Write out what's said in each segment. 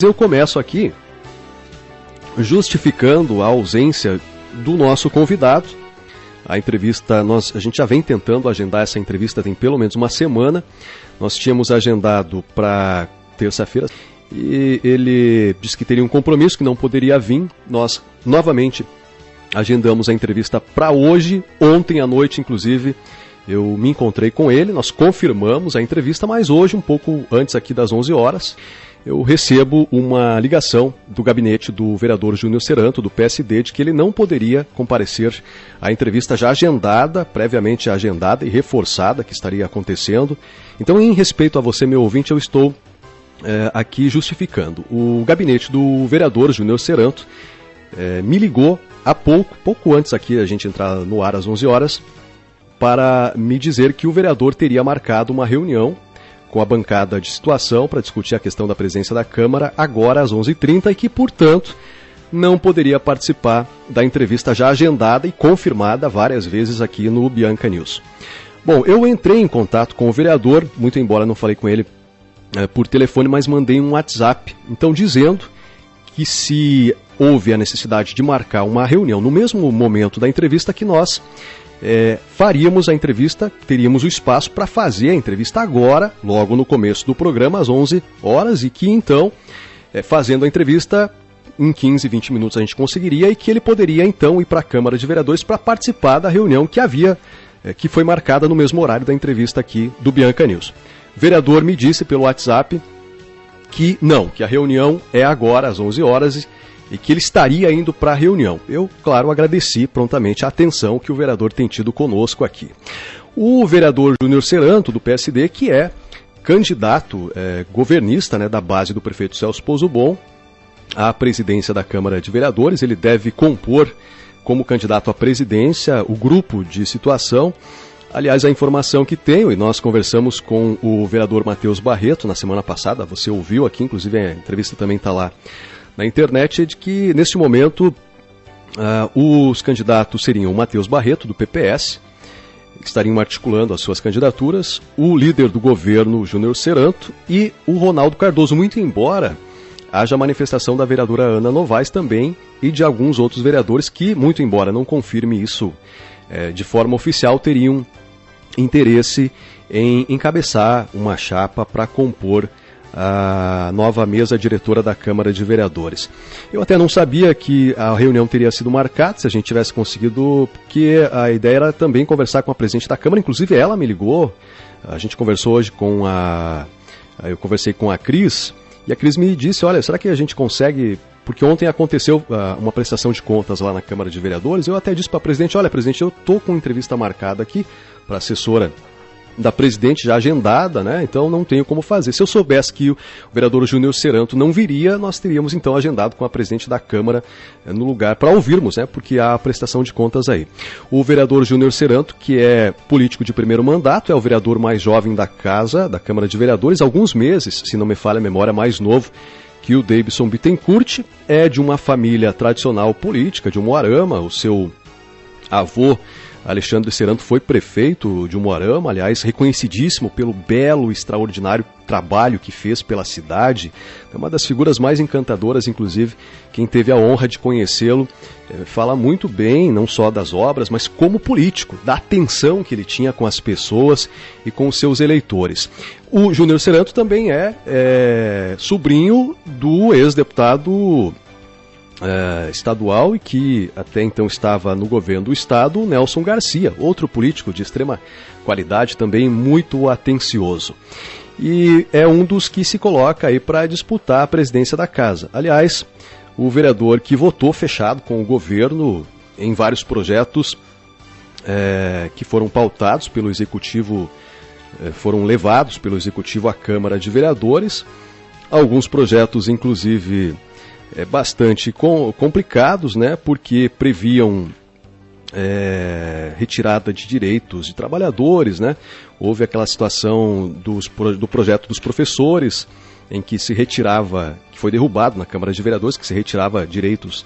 Eu começo aqui justificando a ausência do nosso convidado. A entrevista, a gente já vem tentando agendar essa entrevista tem pelo menos uma semana. Nós tínhamos agendado para terça-feira e ele disse que teria um compromisso, que não poderia vir. Nós novamente agendamos a entrevista para hoje. Ontem à noite, inclusive, eu me encontrei com ele, nós confirmamos a entrevista, mas hoje, um pouco antes aqui das 11 horas, eu recebo uma ligação do gabinete do vereador Júnior Seranto, do PSD, de que ele não poderia comparecer à entrevista já agendada, previamente agendada e reforçada, que estaria acontecendo. Então, em respeito a você, meu ouvinte, eu estou aqui justificando. O gabinete do vereador Júnior Seranto me ligou há pouco antes aqui a gente entrar no ar às 11 horas, para me dizer que o vereador teria marcado uma reunião com a bancada de situação para discutir a questão da presidência da Câmara agora às 11h30 e que, portanto, não poderia participar da entrevista já agendada e confirmada várias vezes aqui no Bianca News. Bom, eu entrei em contato com o vereador, muito embora não falei com ele por telefone, mas mandei um WhatsApp, então dizendo que se houve a necessidade de marcar uma reunião no mesmo momento da entrevista, que nós faríamos a entrevista, teríamos o espaço para fazer a entrevista agora, logo no começo do programa, às 11 horas, e que então, fazendo a entrevista, em 15, 20 minutos a gente conseguiria, e que ele poderia então ir para a Câmara de Vereadores para participar da reunião que foi marcada no mesmo horário da entrevista aqui do Bianca News. O vereador me disse pelo WhatsApp que não, que a reunião é agora, às 11 horas, e que ele estaria indo para a reunião. Eu, claro, agradeci prontamente a atenção que o vereador tem tido conosco aqui. O vereador Júnior Seranto, do PSD, que é candidato governista, né, da base do prefeito Celso Pozzobon à presidência da Câmara de Vereadores, ele deve compor como candidato à presidência o grupo de situação. Aliás, a informação que tenho, e nós conversamos com o vereador Matheus Barreto na semana passada, você ouviu aqui, inclusive a entrevista também está lá na internet, é de que, neste momento, os candidatos seriam o Matheus Barreto, do PPS, que estariam articulando as suas candidaturas, o líder do governo, Júnior Seranto, e o Ronaldo Cardoso, muito embora haja manifestação da vereadora Ana Novaes também, e de alguns outros vereadores que, muito embora não confirme isso de forma oficial, teriam interesse em encabeçar uma chapa para compor a nova mesa diretora da Câmara de Vereadores. Eu até não sabia que a reunião teria sido marcada, se a gente tivesse conseguido, porque a ideia era também conversar com a presidente da Câmara, inclusive ela me ligou, a gente conversou hoje eu conversei com a Cris, e a Cris me disse, olha, será que a gente consegue, porque ontem aconteceu uma prestação de contas lá na Câmara de Vereadores, eu até disse para a presidente, olha, presidente, eu estou com entrevista marcada aqui para a assessora da presidente já agendada, né? Então não tenho como fazer. Se eu soubesse que o vereador Júnior Seranto não viria, nós teríamos então agendado com a presidente da Câmara no lugar para ouvirmos, né? Porque há a prestação de contas aí. O vereador Júnior Seranto, que é político de primeiro mandato, é o vereador mais jovem da casa, da Câmara de Vereadores, alguns meses, se não me falha a memória, mais novo que o Davidson Bittencourt, é de uma família tradicional política de Umuarama, o seu avô Alexandre Seranto foi prefeito de Umuarama, aliás, reconhecidíssimo pelo belo e extraordinário trabalho que fez pela cidade. É uma das figuras mais encantadoras, inclusive, quem teve a honra de conhecê-lo, fala muito bem, não só das obras, mas como político, da atenção que ele tinha com as pessoas e com os seus eleitores. O Júnior Seranto também é sobrinho do ex-deputado estadual e que até então estava no governo do estado, Nelson Garcia, outro político de extrema qualidade, também muito atencioso. E é um dos que se coloca aí para disputar a presidência da casa. Aliás, o vereador que votou fechado com o governo em vários projetos que foram pautados pelo executivo, foram levados pelo executivo à Câmara de Vereadores, alguns projetos inclusive bastante complicados, né, porque previam retirada de direitos de trabalhadores, né? Houve aquela situação do projeto dos professores, em que se retirava, que foi derrubado na Câmara de Vereadores, que se retirava direitos,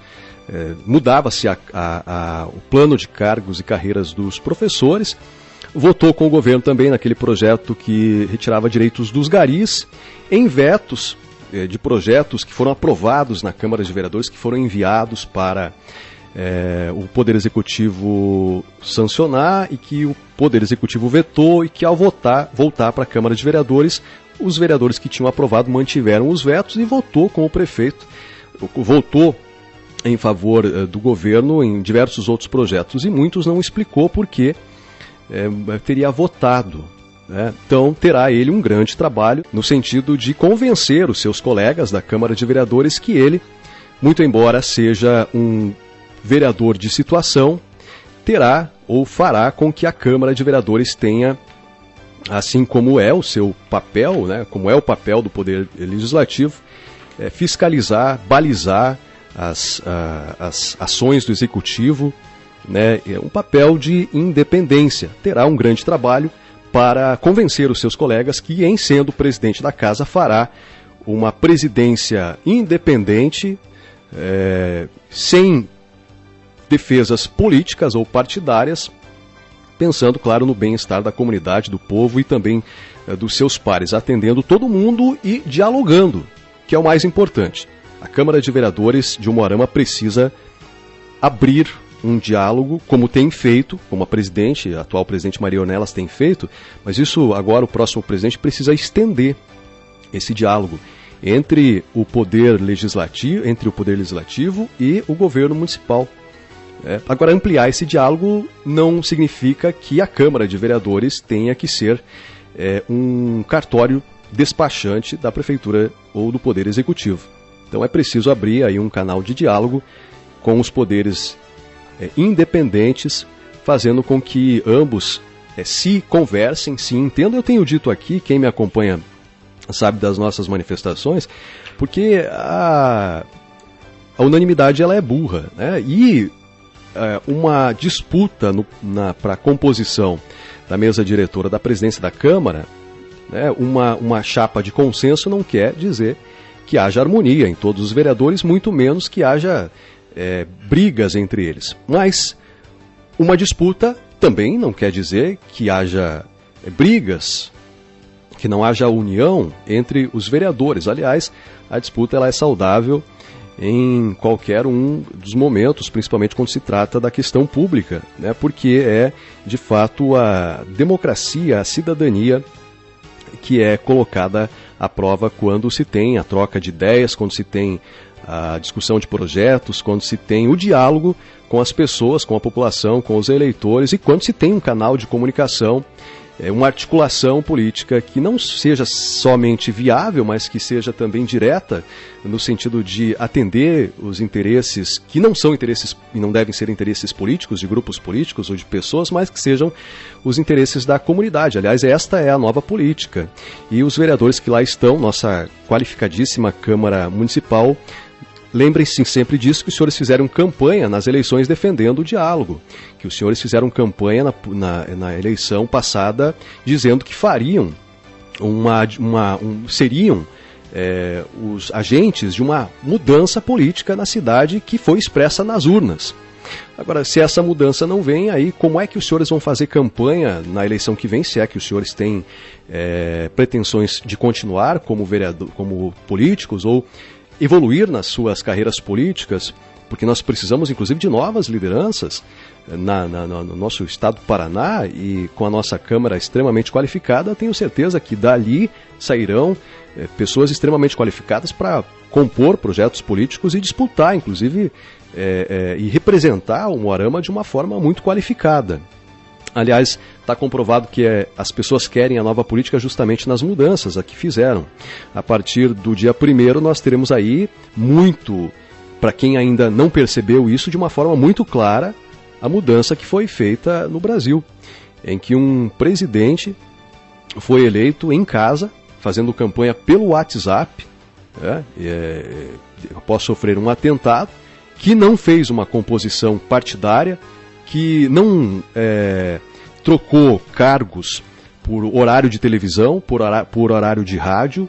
mudava-se o plano de cargos e carreiras dos professores. Votou com o governo também naquele projeto que retirava direitos dos garis, em vetos de projetos que foram aprovados na Câmara de Vereadores, que foram enviados para o Poder Executivo sancionar e que o Poder Executivo vetou e que ao voltar para a Câmara de Vereadores, os vereadores que tinham aprovado mantiveram os vetos e votou com o prefeito, votou em favor do governo em diversos outros projetos e muitos não explicou por que teria votado. Então terá ele um grande trabalho no sentido de convencer os seus colegas da Câmara de Vereadores que ele, muito embora seja um vereador de situação, terá ou fará com que a Câmara de Vereadores tenha, assim como é o seu papel, como é o papel do Poder Legislativo, fiscalizar, balizar as ações do Executivo, um papel de independência. Terá um grande trabalho para convencer os seus colegas que, em sendo presidente da Casa, fará uma presidência independente, sem defesas políticas ou partidárias, pensando, claro, no bem-estar da comunidade, do povo e também dos seus pares, atendendo todo mundo e dialogando, que é o mais importante. A Câmara de Vereadores de Umuarama precisa abrir um diálogo, como tem feito, como a atual presidente Maria Ornelas tem feito, mas isso agora o próximo presidente precisa estender esse diálogo entre o Poder Legislativo e o governo municipal. Agora, ampliar esse diálogo não significa que a Câmara de Vereadores tenha que ser um cartório despachante da Prefeitura ou do Poder Executivo. Então é preciso abrir aí um canal de diálogo com os poderes independentes, fazendo com que ambos se conversem, se entendam. Eu tenho dito aqui, quem me acompanha sabe das nossas manifestações, porque a unanimidade ela é burra, e uma disputa para a composição da mesa diretora da presidência da Câmara, uma chapa de consenso não quer dizer que haja harmonia em todos os vereadores, muito menos que haja brigas entre eles. Mas uma disputa também não quer dizer que haja brigas, que não haja união entre os vereadores. Aliás, a disputa ela é saudável em qualquer um dos momentos, principalmente quando se trata da questão pública, porque é, de fato, a democracia, a cidadania que é colocada à prova quando se tem a troca de ideias, quando se tem a discussão de projetos, quando se tem o diálogo com as pessoas, com a população, com os eleitores e quando se tem um canal de comunicação, uma articulação política que não seja somente viável, mas que seja também direta, no sentido de atender os interesses que não são interesses e não devem ser interesses políticos, de grupos políticos ou de pessoas, mas que sejam os interesses da comunidade. Aliás, esta é a nova política. E os vereadores que lá estão, nossa qualificadíssima Câmara Municipal, lembrem-se sempre disso, que os senhores fizeram campanha nas eleições defendendo o diálogo, que os senhores fizeram campanha na eleição passada dizendo que fariam seriam os agentes de uma mudança política na cidade que foi expressa nas urnas. Agora, se essa mudança não vem, aí como é que os senhores vão fazer campanha na eleição que vem, se é que os senhores têm pretensões de continuar como vereador, como políticos ou evoluir nas suas carreiras políticas, porque nós precisamos inclusive de novas lideranças no nosso estado do Paraná, e com a nossa Câmara extremamente qualificada, tenho certeza que dali sairão pessoas extremamente qualificadas para compor projetos políticos e disputar, inclusive, e representar o Umuarama de uma forma muito qualificada. Aliás, está comprovado que as pessoas querem a nova política justamente nas mudanças a que fizeram. A partir do dia 1º nós teremos aí muito, para quem ainda não percebeu isso, de uma forma muito clara, a mudança que foi feita no Brasil, em que um presidente foi eleito em casa, fazendo campanha pelo WhatsApp, após sofrer um atentado, que não fez uma composição partidária, que não trocou cargos por horário de televisão, por horário de rádio,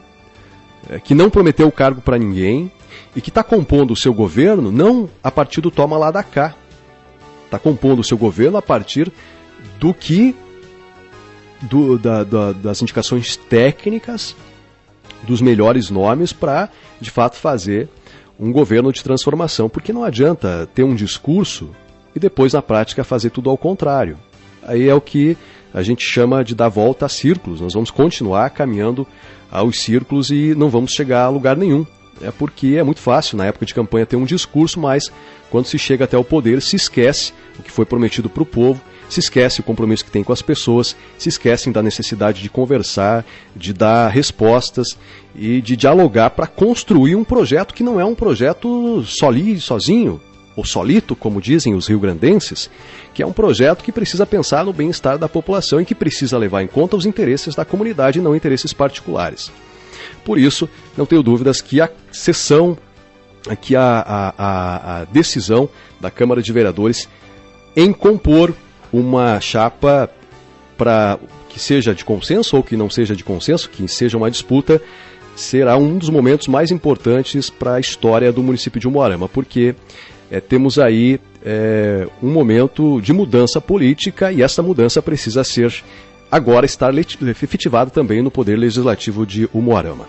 que não prometeu cargo para ninguém e que está compondo o seu governo não a partir do toma lá da cá. Está compondo o seu governo a partir do que das indicações técnicas dos melhores nomes para, de fato, fazer um governo de transformação, porque não adianta ter um discurso e depois, na prática, fazer tudo ao contrário. Aí é o que a gente chama de dar volta a círculos. Nós vamos continuar caminhando aos círculos e não vamos chegar a lugar nenhum. É porque é muito fácil, na época de campanha, ter um discurso, mas quando se chega até o poder, se esquece o que foi prometido para o povo, se esquece o compromisso que tem com as pessoas, se esquecem da necessidade de conversar, de dar respostas e de dialogar para construir um projeto que não é um projeto sozinho, ou solito, como dizem os riograndenses, que é um projeto que precisa pensar no bem-estar da população e que precisa levar em conta os interesses da comunidade e não interesses particulares. Por isso, não tenho dúvidas que a sessão, que a decisão da Câmara de Vereadores em compor uma chapa para que seja de consenso ou que não seja de consenso, que seja uma disputa, será um dos momentos mais importantes para a história do município de Umuarama, porque temos aí um momento de mudança política e essa mudança precisa ser agora estar efetivada também no Poder Legislativo de Umuarama.